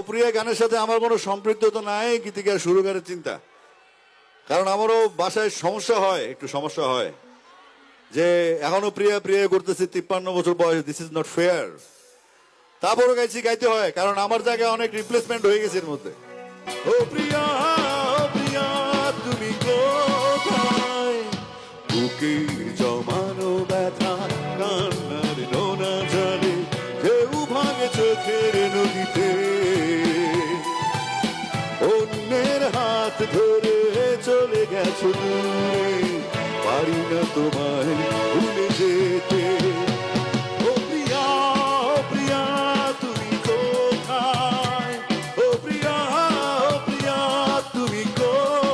প্রিয়া গানের সাথে আমার কোনো সম্পৃক্ততা নাই গীতিকার সুরকারের চিন্তা, কারণ আমারও বাসায় সমস্যা হয়, একটু সমস্যা হয় যে এখনো প্রিয়া প্রিয়া করতেছি 53 বছর বয়স, দিস ইজ নট ফেয়ার। তারপরও গাইতে হয়, কারণ আমার জায়গায় অনেক রিপ্লেসমেন্ট হয়ে গেছে এর মধ্যে। ও প্রিয়া তুমি কোথায়, বুকের জমানো ব্যথা কান্নার নোনা জলে ঢেউ ভাঙে চোখের নদীতে, অন্যের হাত ধরে চলে গেছো দূরে, পারি না তোমায় ভুলে যেতে। ও প্রিয়া তুমি কোথায়, ও প্রিয়া তুমি কোথায়।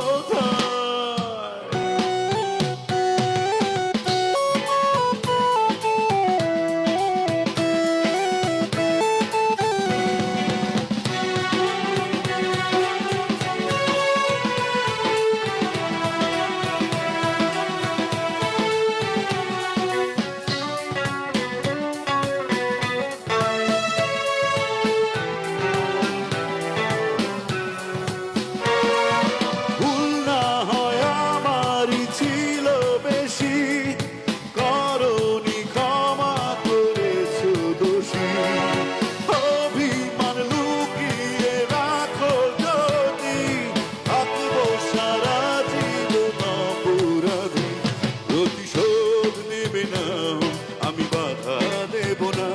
আমি বাধা দেব না,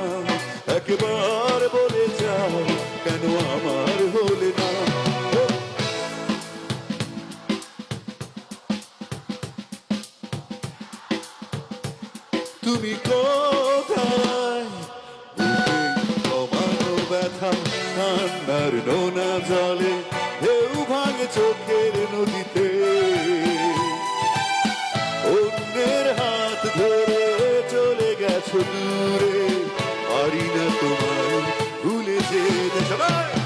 একবার বলে যাও কেন আমার হলে না। তুমি কোথায়, বুকে ব্যথা ঠান্ডার নোনা জলে ঢেউ ভাঙে চোখের নদীতে, অন্যের হাত ধরে চলে গেছো দূরে, পারি না তোমায় ভুলে যেতে। সবাই